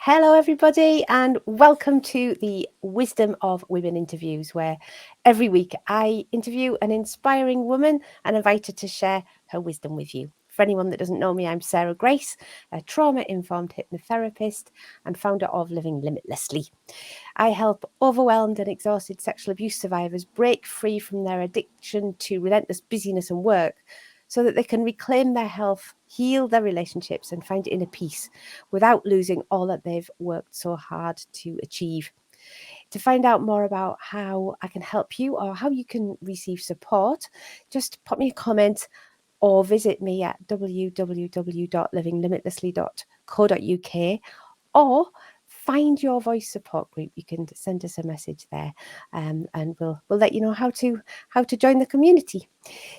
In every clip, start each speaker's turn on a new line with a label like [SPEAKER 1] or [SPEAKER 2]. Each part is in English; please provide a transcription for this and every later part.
[SPEAKER 1] Hello, everybody, and welcome to the Wisdom of Women interviews, where every week I interview an inspiring woman and invite her to share her wisdom with you. For anyone that doesn't know me, I'm Sarah Grace, a trauma-informed hypnotherapist and founder of Living Limitlessly. I help overwhelmed and exhausted sexual abuse survivors break free from their addiction to relentless busyness and work, so that they can reclaim their health, heal their relationships, and find inner peace without losing all that they've worked so hard to achieve. To find out more about how I can help you or how you can receive support, just pop me a comment or visit me at www.livinglimitlessly.co.uk, or find your voice support group. You can send us a message there, and we'll let you know how to join the community.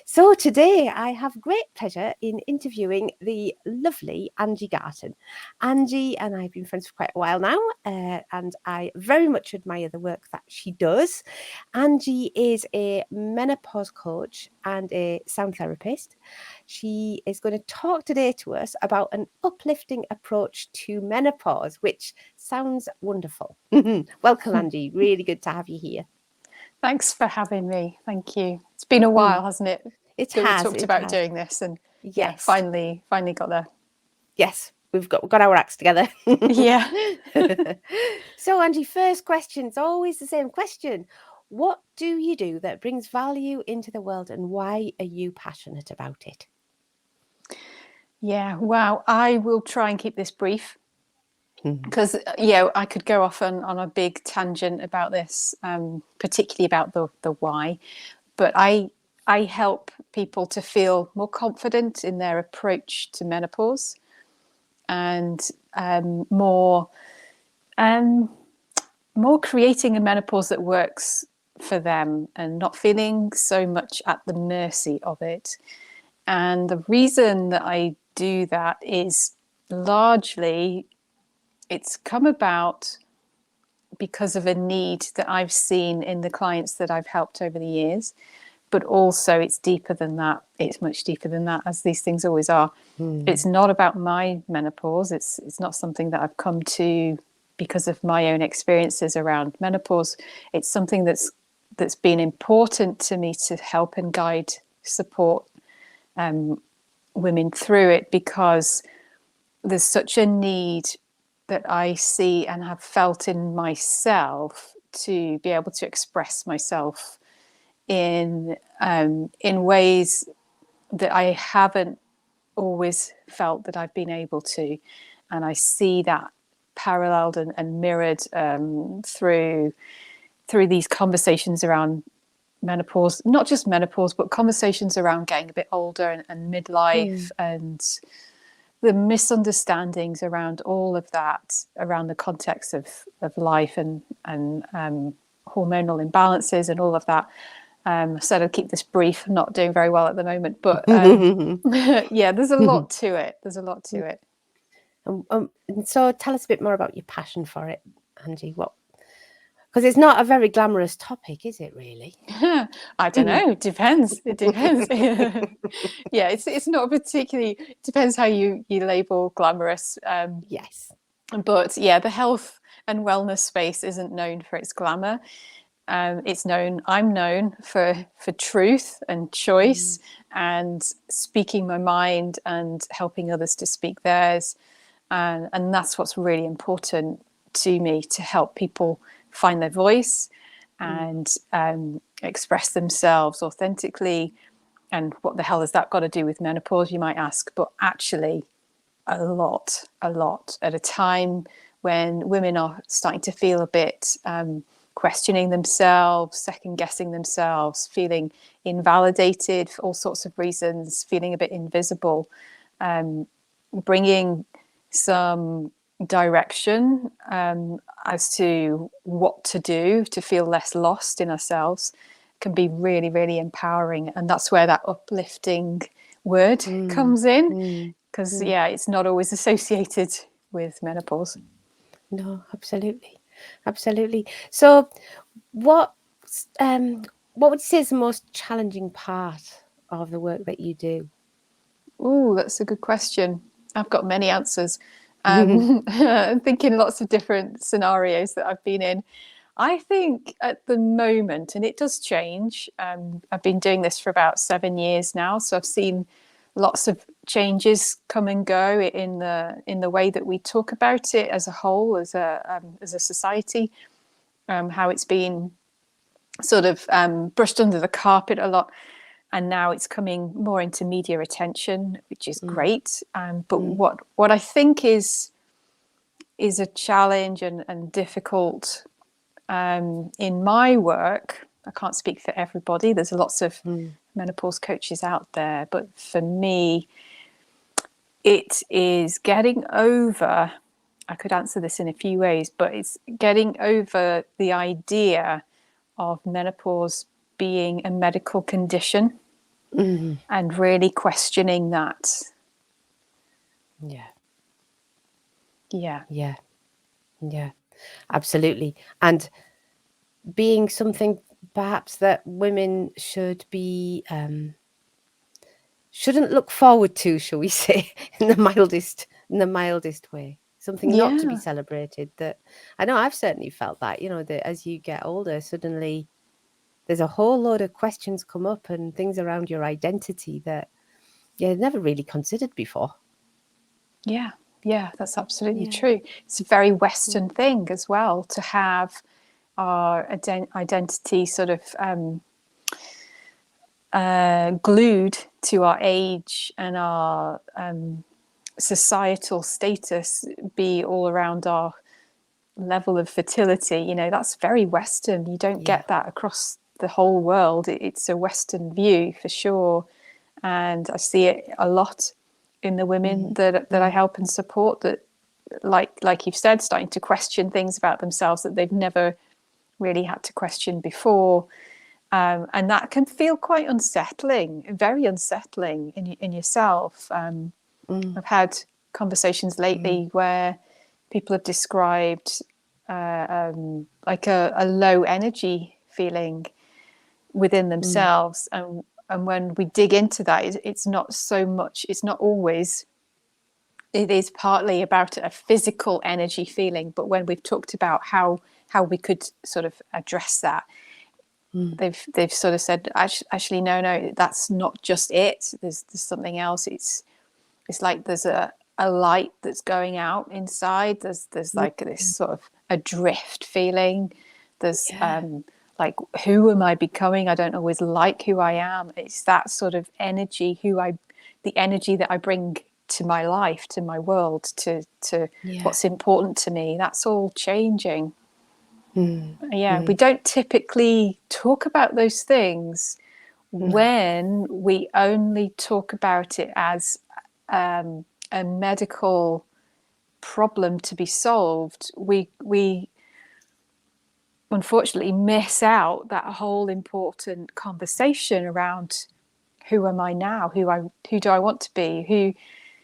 [SPEAKER 1] So today I have great pleasure in interviewing the lovely Angie Garton. Angie and I have been friends for quite a while now, and I very much admire the work that she does. Angie is a menopause coach and a sound therapist. She is going to talk today to us about an uplifting approach to menopause, which sounds wonderful. Welcome, Angie. Really good to have you here.
[SPEAKER 2] Thanks for having me. Thank you. It's been a while, hasn't it?
[SPEAKER 1] It
[SPEAKER 2] that
[SPEAKER 1] has.
[SPEAKER 2] We talked about doing this, and
[SPEAKER 1] yes,
[SPEAKER 2] finally got there.
[SPEAKER 1] Yes, we've got our acts together.
[SPEAKER 2] Yeah.
[SPEAKER 1] So, Angie, first question. It's always the same question. What do you do that brings value into the world, and why are you passionate about it?
[SPEAKER 2] Yeah. Wow. I will try and keep this brief, because I could go off on a big tangent about this, particularly about the why. But I help people to feel more confident in their approach to menopause, and more creating a menopause that works for them and not feeling so much at the mercy of it. And the reason that I do that is largely it's come about because of a need that I've seen in the clients that I've helped over the years. But also it's deeper than that. It's much deeper than that, as these things always are. It's not about my menopause. It's not something that I've come to because of my own experiences around menopause. It's something that's been important to me to help and guide, support women through it, because there's such a need that I see and have felt in myself to be able to express myself in ways that I haven't always felt that I've been able to. And I see that paralleled and mirrored through these conversations around menopause, not just menopause, but conversations around getting a bit older and midlife, and the misunderstandings around all of that, around the context of life and hormonal imbalances and all of that. So I'll keep this brief. I'm not doing very well at the moment, but there's a lot to it.
[SPEAKER 1] And so tell us a bit more about your passion for it, Angie. Because it's not a very glamorous topic, is it, really?
[SPEAKER 2] I don't know. It depends. Yeah, it's not particularly. It depends how you label glamorous.
[SPEAKER 1] Yes.
[SPEAKER 2] But yeah, the health and wellness space isn't known for its glamour. I'm known for truth and choice, and speaking my mind and helping others to speak theirs. And that's what's really important to me, to help people find their voice and express themselves authentically. And what the hell has that got to do with menopause, you might ask? But actually, a lot at a time when women are starting to feel a bit questioning themselves, second guessing themselves, feeling invalidated for all sorts of reasons, feeling a bit invisible. Bringing some direction as to what to do to feel less lost in ourselves can be really, really empowering. And that's where that uplifting word comes in, because it's not always associated with menopause.
[SPEAKER 1] No, absolutely. So what would you say is the most challenging part of the work that you do?
[SPEAKER 2] Oh, that's a good question. I've got many answers. thinking lots of different scenarios that I've been in. I think at the moment, and it does change, I've been doing this for about 7 years now, so I've seen lots of changes come and go in the way that we talk about it as a whole, as a society, how it's been sort of brushed under the carpet a lot, and now it's coming more into media attention, which is great. But what I think is a challenge and difficult in my work, I can't speak for everybody. There's lots of menopause coaches out there, but for me, it is getting over. I could answer this in a few ways, but it's getting over the idea of menopause being a medical condition and really questioning that.
[SPEAKER 1] Yeah.
[SPEAKER 2] Yeah.
[SPEAKER 1] Yeah. Yeah. Absolutely. And being something perhaps that women should be shouldn't look forward to, shall we say, in the mildest way. Something not to be
[SPEAKER 2] Yeah.
[SPEAKER 1] celebrated. That I know I've certainly felt that, that as you get older, suddenly there's a whole load of questions come up and things around your identity that you never really considered before.
[SPEAKER 2] Yeah. Yeah, that's absolutely
[SPEAKER 1] Yeah.
[SPEAKER 2] true. It's a very Western thing as well to have our identity sort of glued to our age and our societal status be all around our level of fertility. That's very Western. You don't
[SPEAKER 1] Yeah.
[SPEAKER 2] get that across the whole world. It's a Western view for sure, and I see it a lot in the women that I help and support, that like you've said, starting to question things about themselves that they've never really had to question before. And that can feel quite unsettling, very unsettling in yourself. I've had conversations lately where people have described like a low energy feeling within themselves. And when we dig into that, it's not so much, it's not always, it is partly about a physical energy feeling. But when we've talked about how we could sort of address that, they've sort of said, actually, no, that's not just it. There's something else. It's like there's a light that's going out inside. There's like this sort of adrift feeling. There's like, who am I becoming? I don't always like who I am. It's that sort of energy, the energy that I bring to my life, to my world, to what's important to me. That's all changing. We don't typically talk about those things when we only talk about it as a medical problem to be solved. We unfortunately miss out that whole important conversation around, who am I now? Who do I want to be?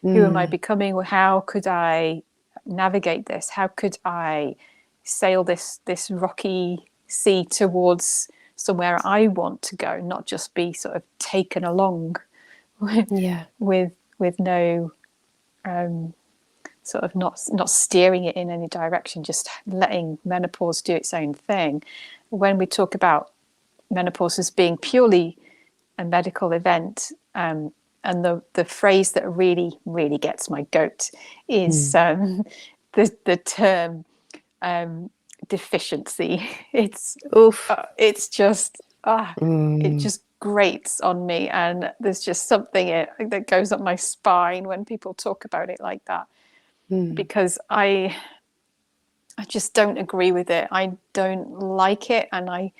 [SPEAKER 2] Who am I becoming? How could I navigate this? How could I sail this rocky sea towards somewhere I want to go, not just be sort of taken along with no sort of not steering it in any direction, just letting menopause do its own thing. When we talk about menopause as being purely a medical event, and the phrase that really gets my goat is the term deficiency. It's just it just grates on me, and there's just something that goes up my spine when people talk about it like that, because I just don't agree with it. I don't like it, and I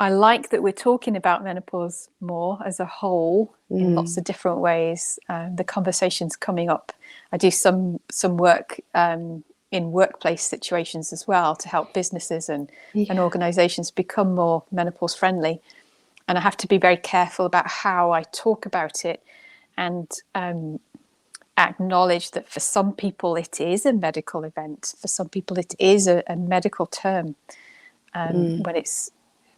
[SPEAKER 2] like that we're talking about menopause more as a whole in lots of different ways. The conversation's coming up. I do some work in workplace situations as well to help businesses and organizations become more menopause friendly. And I have to be very careful about how I talk about it, and acknowledge that for some people it is a medical event. For some people it is a medical term when it's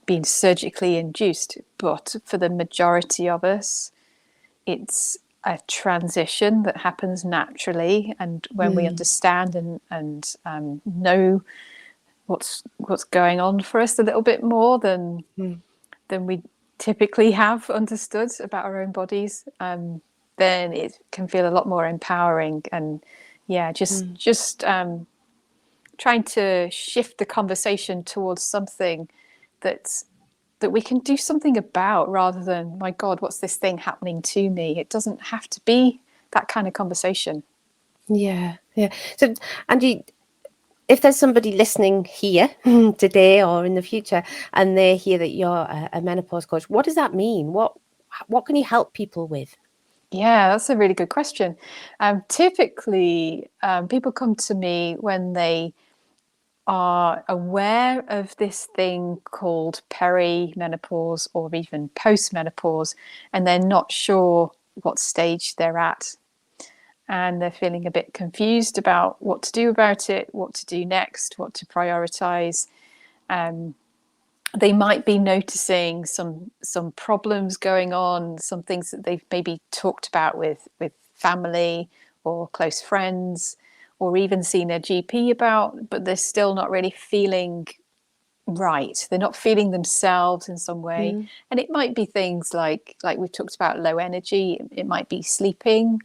[SPEAKER 2] been surgically induced. But for the majority of us, it's a transition that happens naturally, and when we understand and know what's going on for us a little bit more than we typically have understood about our own bodies, then it can feel a lot more empowering. And just trying to shift the conversation towards something that we can do something about, rather than, my God, what's this thing happening to me? It doesn't have to be that kind of conversation.
[SPEAKER 1] Yeah. So, Angie, if there's somebody listening here today or in the future, and they hear that you're a menopause coach, what does that mean? What can you help people with?
[SPEAKER 2] Yeah, that's a really good question. Typically, people come to me when they are aware of this thing called perimenopause or even postmenopause, and they're not sure what stage they're at. And they're feeling a bit confused about what to do about it, what to do next, what to prioritize. They might be noticing some problems going on, some things that they've maybe talked about with family or close friends, or even seen their GP about, but they're still not really feeling right. They're not feeling themselves in some way. And it might be things like we've talked about, low energy. It might be sleeping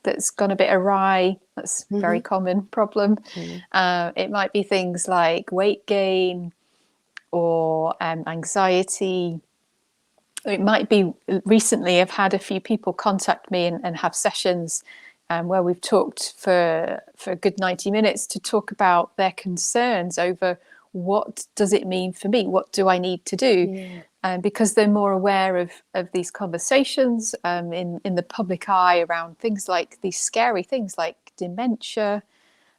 [SPEAKER 2] that's gone a bit awry. That's a very common problem. It might be things like weight gain or anxiety. It might be, recently I've had a few people contact me and have sessions where we've talked for a good 90 minutes to talk about their concerns over, what does it mean for me? What do I need to do? Because they're more aware of these conversations in the public eye around things like these scary things like dementia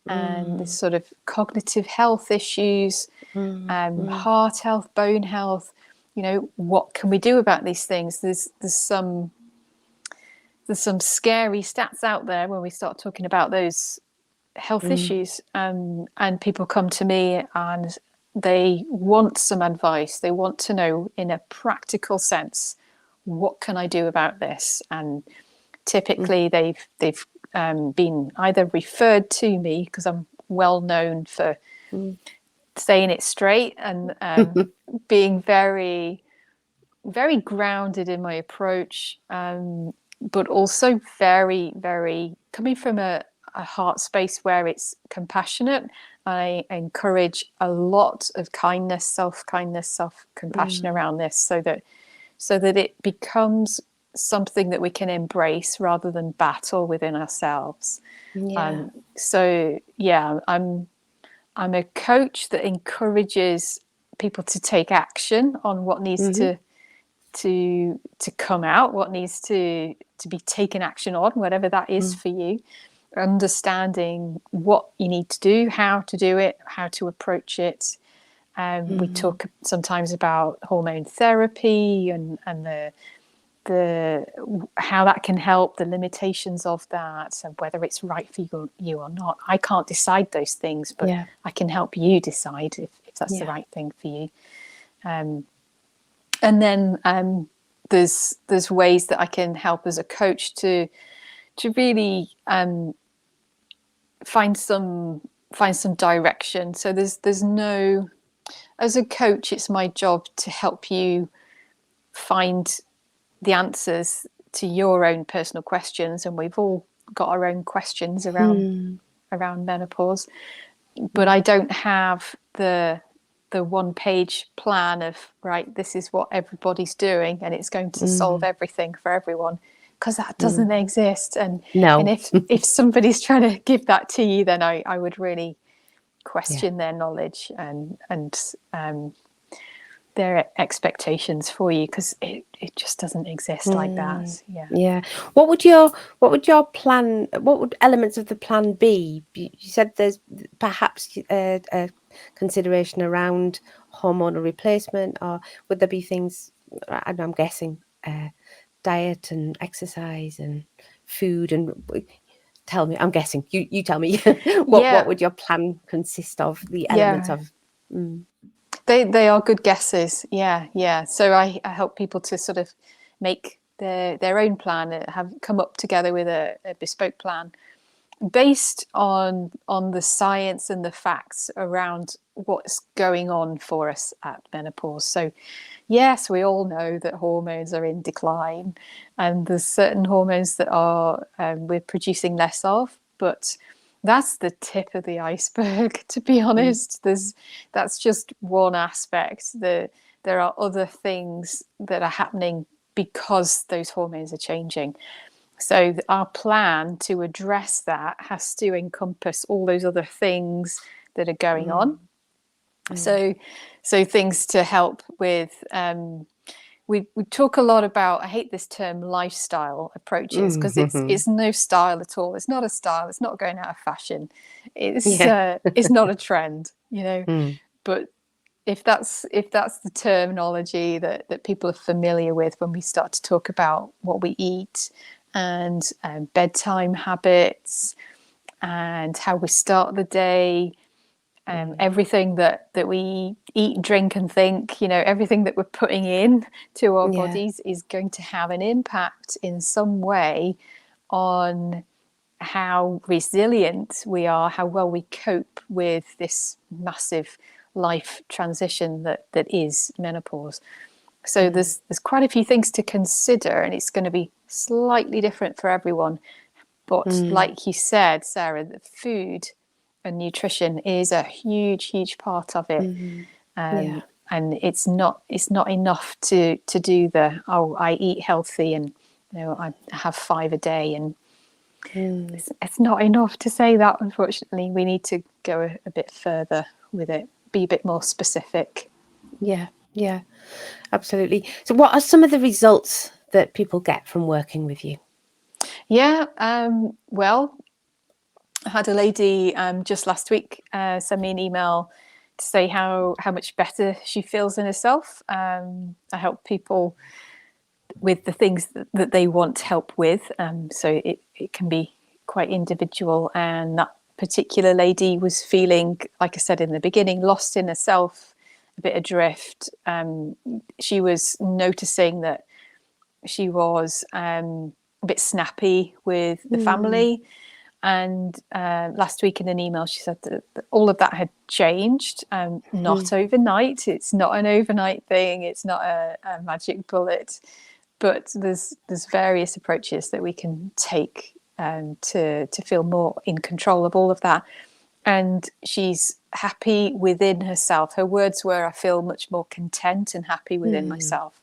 [SPEAKER 2] and this sort of cognitive health issues, heart health, bone health. What can we do about these things? There's some scary stats out there when we start talking about those health issues, and people come to me and they want some advice. They want to know, in a practical sense, what can I do about this? And typically they've been either referred to me, because I'm well known for saying it straight and being very, very grounded in my approach, but also very, very coming from a heart space where it's compassionate. I encourage a lot of kindness, self-compassion around this, so that it becomes something that we can embrace rather than battle within ourselves. So yeah, I'm a coach that encourages people to take action on what needs to come out, what needs to be taken action on, whatever that is for you. Understanding what you need to do, how to do it, how to approach it. We talk sometimes about hormone therapy and the how that can help, the limitations of that, and whether it's right for you or not. I can't decide those things, but I can help you decide if that's the right thing for you. And then there's ways that I can help as a coach to really find some direction. So there's no, as a coach, it's my job to help you find the answers to your own personal questions, and we've all got our own questions around menopause, but I don't have the 1-page plan of, right, this is what everybody's doing and it's going to solve everything for everyone, because that doesn't exist. And if somebody's trying to give that to you, then I would really question their knowledge and their expectations for you, because it just doesn't exist like that.
[SPEAKER 1] What would your plan, what would elements of the plan be? You said there's perhaps a consideration around hormonal replacement, or would there be things, I'm guessing, diet and exercise and food, and tell me, I'm guessing you tell me what would your plan consist of, the elements of?
[SPEAKER 2] They are good guesses. So I help people to sort of make their own plan, have come up together with a bespoke plan based on the science and the facts around what's going on for us at menopause. So yes, we all know that hormones are in decline, and there's certain hormones that are we're producing less of, but that's the tip of the iceberg, to be honest. That's just one aspect. There are other things that are happening because those hormones are changing. So our plan to address that has to encompass all those other things that are going on. So things to help with, we talk a lot about, I hate this term, lifestyle approaches, because it's no style at all. It's not a style. It's not going out of fashion. It's not a trend, But if that's the terminology that people are familiar with when we start to talk about what we eat and bedtime habits and how we start the day, everything that we eat, drink and think, everything that we're putting in to our bodies is going to have an impact in some way on how resilient we are, how well we cope with this massive life transition that is menopause. So there's quite a few things to consider, and it's going to be slightly different for everyone. But like you said, Sarah, the food and nutrition is a huge part of it. And it's not enough to do I eat healthy and I have 5 a day, and it's not enough to say that. Unfortunately, we need to go a bit further with it, be a bit more specific.
[SPEAKER 1] Yeah, absolutely. So what are some of the results that people get from working with you?
[SPEAKER 2] Well, I had a lady just last week send me an email to say how much better she feels in herself. I help people with the things that they want help with. So it can be quite individual. And that particular lady was feeling, like I said in the beginning, lost in herself, a bit adrift. She was noticing that she was a bit snappy with the family. And last week in an email, she said that all of that had changed, not overnight. It's not an overnight thing. It's not a magic bullet. But there's various approaches that we can take to feel more in control of all of that. And she's happy within herself. Her words were, I feel much more content and happy within myself.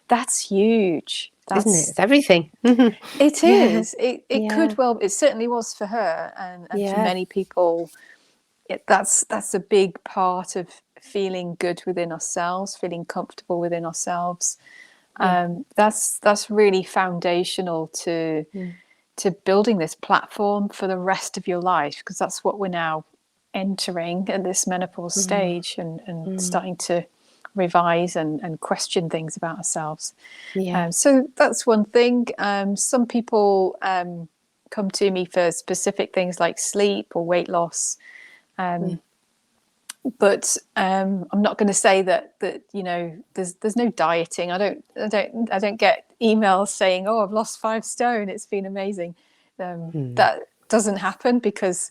[SPEAKER 2] That's huge.
[SPEAKER 1] Isn't it? It's everything.
[SPEAKER 2] It is. It could well, it certainly was for her. And for many people, that's a big part of feeling good within ourselves, feeling comfortable within ourselves. That's really foundational to building this platform for the rest of your life, because that's what we're now entering at this menopause stage, and starting to revise and question things about ourselves. So that's one thing. Some people come to me for specific things like sleep or weight loss. But I'm not going to say that there's no dieting. I don't get emails saying, oh, I've lost 5 stone, it's been amazing. That doesn't happen, because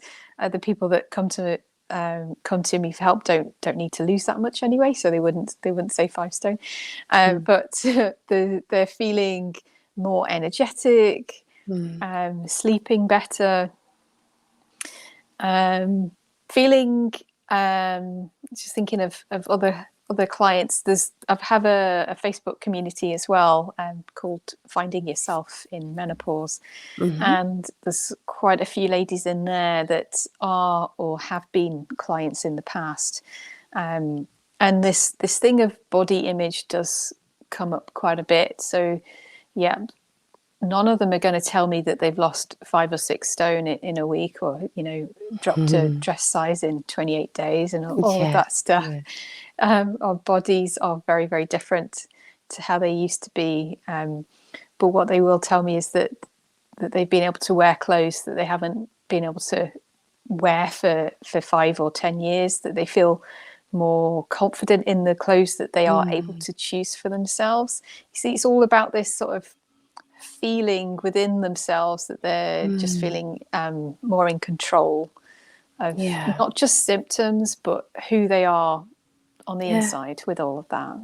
[SPEAKER 2] the people that come to me for help don't need to lose that much anyway, so they wouldn't say 5 stone. But they're feeling more energetic, sleeping better, feeling. Just thinking of other clients. I have a Facebook community as well, called Finding Yourself in Menopause, and there's quite a few ladies in there that are or have been clients in the past, and this thing of body image does come up quite a bit. So none of them are going to tell me that they've lost 5 or 6 stone in a week, or dropped a dress size in 28 days and all of that stuff. Our bodies are very, very different to how they used to be, but what they will tell me is that they've been able to wear clothes that they haven't been able to wear for 5 or 10 years, that they feel more confident in the clothes that they are able to choose for themselves. You see, it's all about this sort of feeling within themselves that they're just feeling more in control of
[SPEAKER 1] Yeah.
[SPEAKER 2] not just symptoms, but who they are on the
[SPEAKER 1] Yeah.
[SPEAKER 2] inside with all of that.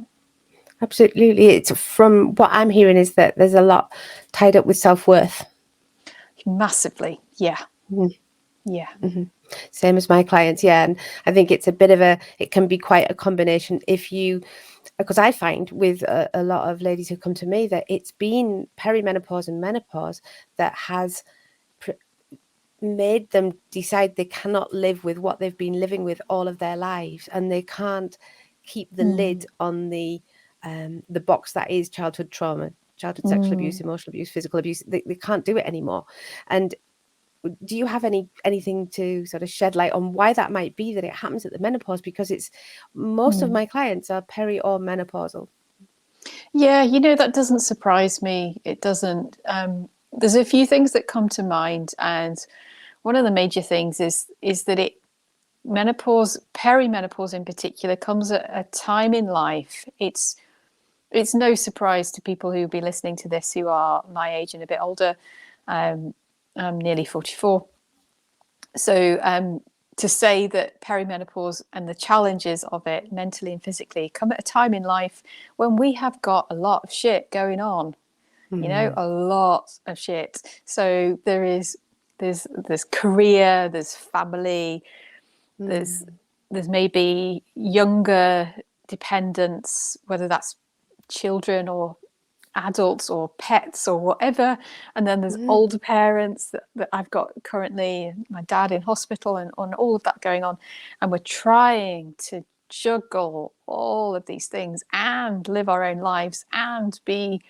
[SPEAKER 1] Absolutely. It's from what I'm hearing is that there's a lot tied up with self-worth.
[SPEAKER 2] Massively. Yeah. Yeah.
[SPEAKER 1] Same as my clients. Yeah. And I think it's a bit of it can be quite a combination because I find with a lot of ladies who come to me that it's been perimenopause and menopause that has made them decide they cannot live with what they've been living with all of their lives, and they can't keep the lid on the box that is childhood trauma, childhood sexual abuse, emotional abuse, physical abuse. They can't do it anymore. And do you have anything to sort of shed light on why that might be that it happens at the menopause? Because it's most of my clients are peri or menopausal.
[SPEAKER 2] Yeah, that doesn't surprise me. It doesn't. There's a few things that come to mind, and one of the major things is that perimenopause in particular, comes at a time in life. It's no surprise to people who'll be listening to this who are my age and a bit older. I'm nearly 44. So to say that perimenopause and the challenges of it mentally and physically come at a time in life when we have got a lot of shit going on, a lot of shit. So there's career, there's family, there's maybe younger dependents, whether that's children or adults or pets or whatever, and then there's older parents that I've got currently, my dad in hospital, and on all of that going on, and we're trying to juggle all of these things and live our own lives and be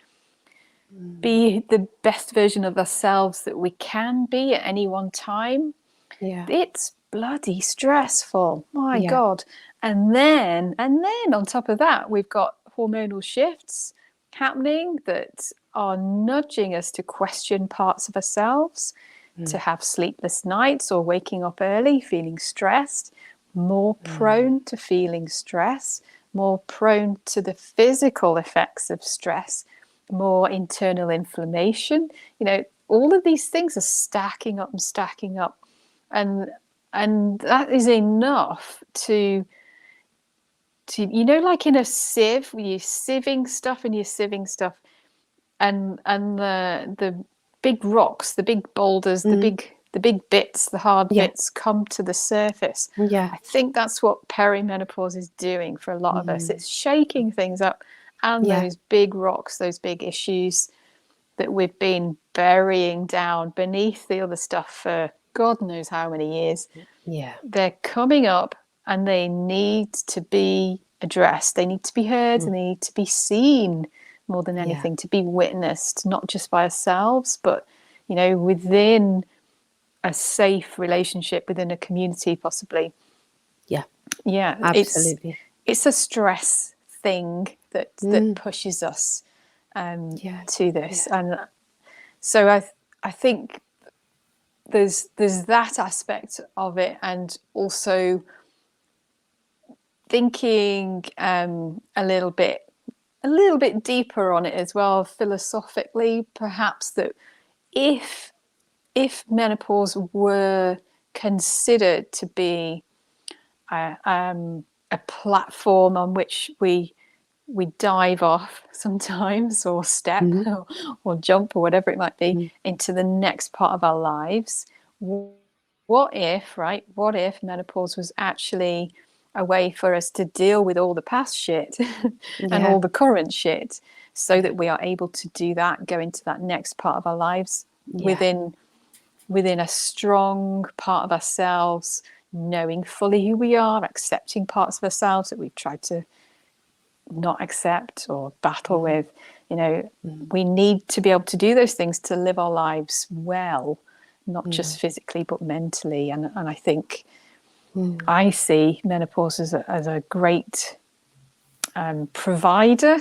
[SPEAKER 2] the best version of ourselves that we can be at any one time.
[SPEAKER 1] Yeah.
[SPEAKER 2] It's bloody stressful, my
[SPEAKER 1] Yeah.
[SPEAKER 2] God. And then on top of that, we've got hormonal shifts happening that are nudging us to question parts of ourselves, to have sleepless nights or waking up early, feeling stressed, more prone to feeling stress, more prone to the physical effects of stress, more internal inflammation. All of these things are stacking up and stacking up. And that is enough to like in a sieve, you're sieving stuff and you're sieving stuff, and the big rocks, the big boulders, the big bits, the hard bits come to the surface.
[SPEAKER 1] Yeah.
[SPEAKER 2] I think that's what perimenopause is doing for a lot of us. It's shaking things up, and those big rocks, those big issues that we've been burying down beneath the other stuff for God knows how many years.
[SPEAKER 1] Yeah.
[SPEAKER 2] They're coming up, and they need to be addressed. They need to be heard, and they need to be seen more than anything, to be witnessed, not just by ourselves, but within a safe relationship, within a community, possibly.
[SPEAKER 1] Yeah. Absolutely.
[SPEAKER 2] It's a stress thing that pushes us to this. And so I think there's that aspect of it, and also thinking a little bit deeper on it as well, philosophically, perhaps, that if menopause were considered to be a platform on which we dive off sometimes, or step or jump, or whatever it might be, into the next part of our lives, what if menopause was actually a way for us to deal with all the past shit and all the current shit, so that we are able to do that, go into that next part of our lives within a strong part of ourselves, knowing fully who we are, accepting parts of ourselves that we've tried to not accept or battle with. We need to be able to do those things to live our lives well, not just physically but mentally. And I think I see menopause as a great provider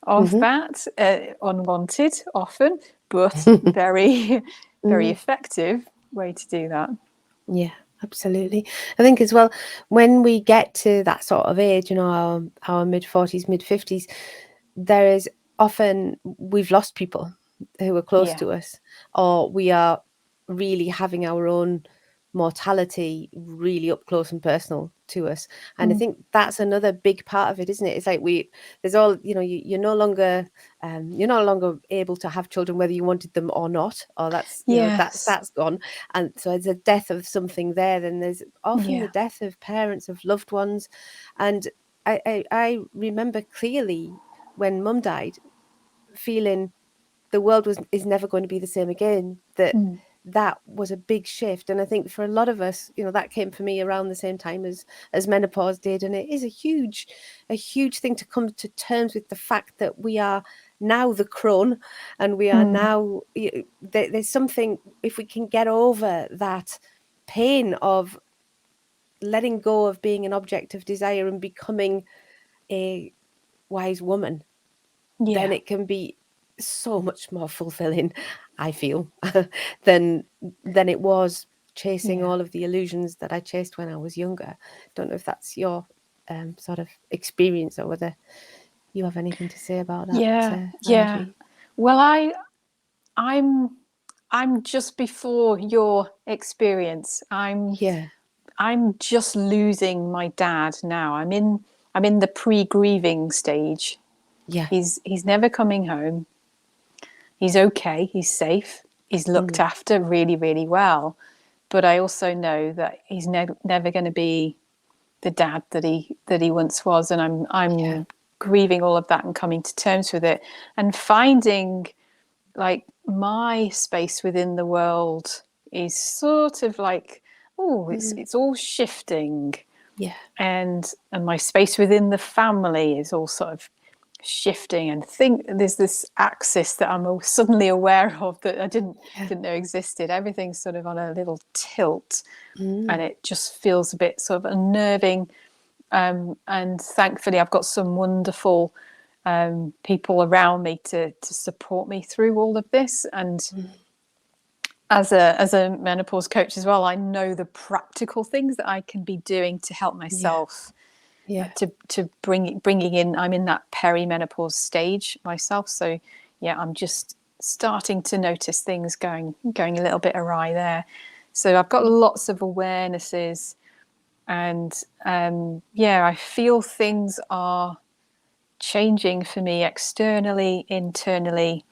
[SPEAKER 2] of that, unwanted often, but very, very effective way to do that.
[SPEAKER 1] Yeah, absolutely. I think as well, when we get to that sort of age, our mid-40s, mid-50s, there is often we've lost people. who are close
[SPEAKER 2] Yeah.
[SPEAKER 1] to us, or we are really having our own mortality really up close and personal to us. And I
[SPEAKER 2] Mm.
[SPEAKER 1] think that's another big part of it, isn't it? It's like there's all, you're no longer able to have children whether you wanted them or not, or that's,
[SPEAKER 2] Yes.
[SPEAKER 1] that's gone. And so there's a death of something there, then there's often the
[SPEAKER 2] Yeah.
[SPEAKER 1] death of parents, of loved ones. And I remember clearly when mum died, feeling the world is never going to be the same again.
[SPEAKER 2] Mm.
[SPEAKER 1] That was a big shift. And I think for a lot of us, that came for me around the same time as menopause did. And it is a huge thing to come to terms with the fact that we are now the crone, and we are
[SPEAKER 2] Mm.
[SPEAKER 1] now, there's something, if we can get over that pain of letting go of being an object of desire and becoming a wise woman, then
[SPEAKER 2] Yeah.
[SPEAKER 1] it can be so much more fulfilling, I feel, than it was chasing
[SPEAKER 2] Yeah.
[SPEAKER 1] all of the illusions that I chased when I was younger. Don't know if that's your sort of experience, or whether you have anything to say about that,
[SPEAKER 2] Yeah. Yeah.
[SPEAKER 1] Angie.
[SPEAKER 2] Well, I'm I'm just before your experience.
[SPEAKER 1] Yeah,
[SPEAKER 2] I'm just losing my dad now. I'm in the pre-grieving stage.
[SPEAKER 1] yeah,
[SPEAKER 2] He's never coming home. He's okay. He's safe. He's looked
[SPEAKER 1] mm,
[SPEAKER 2] after really, really well. But I also know that he's never going to be the dad that he once was, and
[SPEAKER 1] yeah,
[SPEAKER 2] I'm grieving all of that and coming to terms with it, and finding like my space within the world is sort of like, oh, it's
[SPEAKER 1] mm,
[SPEAKER 2] it's all shifting,
[SPEAKER 1] yeah,
[SPEAKER 2] and my space within the family is all sort of shifting, and think there's this axis that I'm suddenly aware of that I
[SPEAKER 1] yeah,
[SPEAKER 2] didn't know existed. Everything's sort of on a little tilt, and
[SPEAKER 1] mm,
[SPEAKER 2] it just feels a bit sort of unnerving. And thankfully, I've got some wonderful people around me to support me through all of this. And
[SPEAKER 1] mm,
[SPEAKER 2] as a menopause coach as well, I know the practical things that I can be doing to help
[SPEAKER 1] yeah,
[SPEAKER 2] myself,
[SPEAKER 1] yeah,
[SPEAKER 2] to bringing in. I'm in that perimenopause stage myself, so yeah, I'm just starting to notice things going a little bit awry there. So I've got lots of awarenesses, and yeah, I feel things are changing for me externally, internally,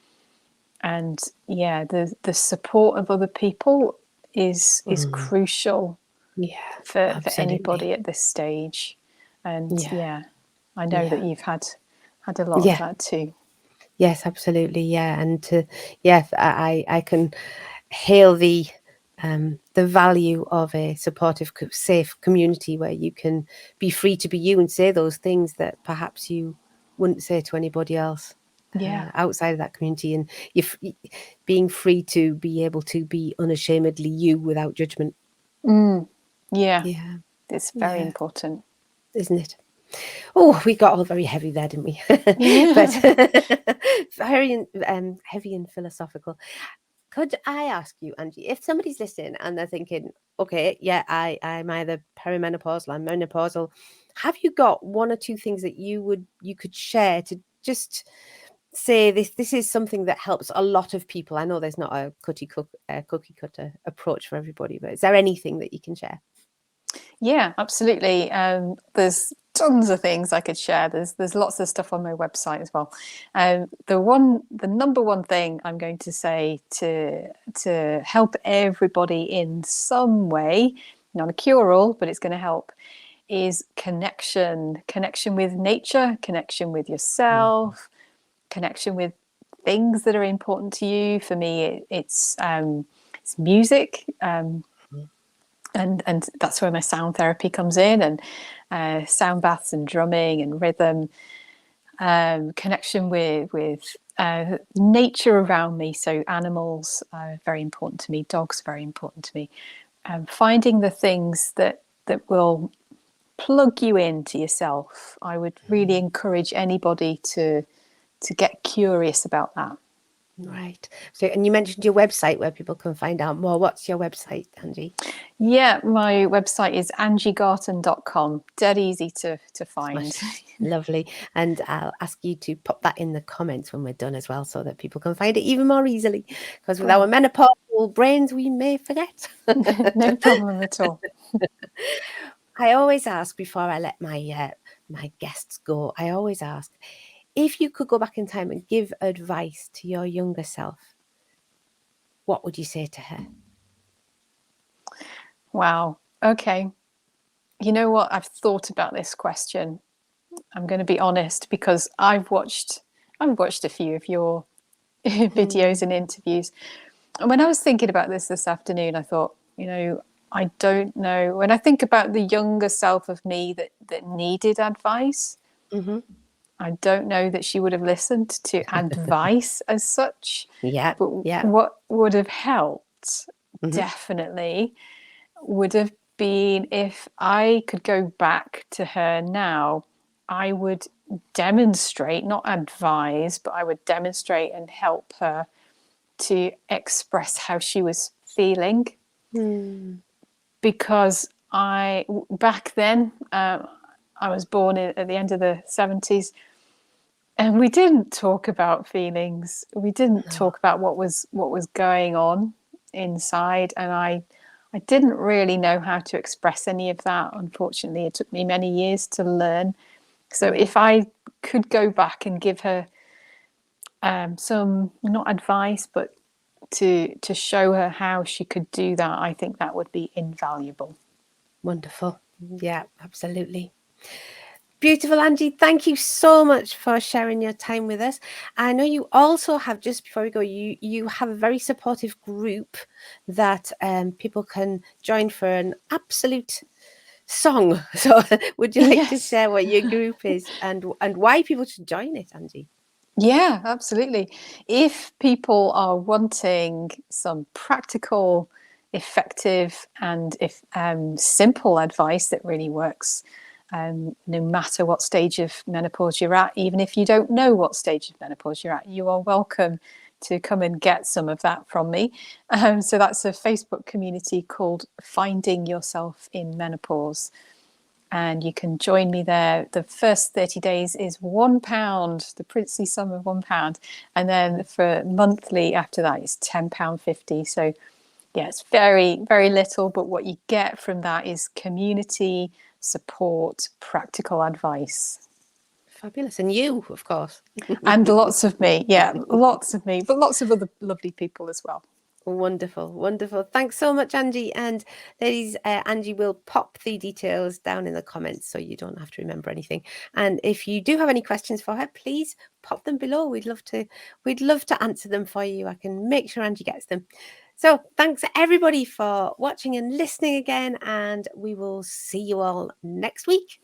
[SPEAKER 2] and yeah, the support of other people is
[SPEAKER 1] mm,
[SPEAKER 2] crucial
[SPEAKER 1] yeah,
[SPEAKER 2] for
[SPEAKER 1] absolutely.
[SPEAKER 2] anybody at this stage. And
[SPEAKER 1] Yeah,
[SPEAKER 2] yeah, I know
[SPEAKER 1] yeah,
[SPEAKER 2] that you've had a lot of
[SPEAKER 1] yeah.
[SPEAKER 2] that too.
[SPEAKER 1] Yes, absolutely. Yeah, and yes, I can hail the value of a supportive, safe community where you can be free to be you and say those things that perhaps you wouldn't say to anybody else
[SPEAKER 2] Yeah.
[SPEAKER 1] outside of that community, and being free to be able to be unashamedly you without judgment.
[SPEAKER 2] Yeah,
[SPEAKER 1] Yeah,
[SPEAKER 2] it's very
[SPEAKER 1] yeah,
[SPEAKER 2] important.
[SPEAKER 1] isn't it? Oh, we got all very heavy there, didn't we? But very heavy and philosophical. Could I ask you, Angie, if somebody's listening and they're thinking, okay, yeah, I'm either perimenopausal, I'm menopausal, have you got one or two things that you could share to just say this is something that helps a lot of people? I know there's not a cookie cutter approach for everybody, but is there anything that you can share?
[SPEAKER 2] Yeah, absolutely. There's tons of things I could share. There's lots of stuff on my website as well. The number one thing I'm going to say to help everybody in some way, not a cure all, but it's going to help, is connection with nature, connection with
[SPEAKER 1] Mm,
[SPEAKER 2] yourself, connection with things that are important to you. For me, it's music.
[SPEAKER 1] mm,
[SPEAKER 2] And that's where my sound therapy comes in, and sound baths and drumming and rhythm, connection with nature around me. So animals are very important to me, dogs very important to me. Finding the things that will plug you into yourself. I would really
[SPEAKER 1] mm.
[SPEAKER 2] encourage anybody to get curious about that.
[SPEAKER 1] Right. So, and you mentioned your website where people can find out more. What's your website, Angie?
[SPEAKER 2] Yeah, my website is angiegarton.com. Dead easy to find.
[SPEAKER 1] Smashing. Lovely. And I'll ask you to pop that in the comments when we're done as well, so that people can find it even more easily. Because with our
[SPEAKER 2] Great.
[SPEAKER 1] menopausal brains, we may forget.
[SPEAKER 2] No problem at all.
[SPEAKER 1] I always ask before I let my guests go, I always ask, if you could go back in time and give advice to your younger self, what would you say to her?
[SPEAKER 2] Wow. Okay. You know what? I've thought about this question. I'm going to be honest because I've watched a few of your videos
[SPEAKER 1] Mm,
[SPEAKER 2] and interviews. And when I was thinking about this afternoon, I thought, I don't know. When I think about the younger self of me that needed advice,
[SPEAKER 1] hmm
[SPEAKER 2] I don't know that she would have listened to advice as such.
[SPEAKER 1] Yeah,
[SPEAKER 2] But
[SPEAKER 1] yeah.
[SPEAKER 2] what would have helped
[SPEAKER 1] hmm
[SPEAKER 2] definitely would have been if I could go back to her now, I would demonstrate, not advise, but I would demonstrate and help her to express how she was feeling.
[SPEAKER 1] Mm.
[SPEAKER 2] Because back then, I was born at the end of the 70s, and we didn't talk about feelings. We didn't
[SPEAKER 1] No.
[SPEAKER 2] talk about what was going on inside, and I didn't really know how to express any of that. Unfortunately, it took me many years to learn. So
[SPEAKER 1] hmm
[SPEAKER 2] if I could go back and give her some, not advice, but to show her how she could do that, I think that would be invaluable.
[SPEAKER 1] Wonderful. Yeah, absolutely. Beautiful, Angie. Thank you so much for sharing your time with us. I know you also have, just before we go, you have a very supportive group that people can join for an absolute song. So, would you like to
[SPEAKER 2] Yes.
[SPEAKER 1] share what your group is and why people should join it, Angie?
[SPEAKER 2] Yeah, absolutely. If people are wanting some practical, effective, and if simple advice that really works, no matter what stage of menopause you're at, even if you don't know what stage of menopause you're at, you are welcome to come and get some of that from me. So that's a Facebook community called Finding Yourself in Menopause, and you can join me there. The first 30 days is £1, the princely sum of £1, and then for monthly after that it's £10.50. So yeah, it's very, very little, but what you get from that is community support, practical advice,
[SPEAKER 1] Fabulous. And you, of course.
[SPEAKER 2] and lots of me. Yeah, lots of me, but lots of other lovely people as well.
[SPEAKER 1] Wonderful, wonderful. Thanks so much, Angie. And ladies, Angie will pop the details down in the comments so you don't have to remember anything. And if you do have any questions for her, please pop them below. We'd love to answer them for you. I can make sure Angie gets them. So thanks everybody for watching and listening again, and we will see you all next week.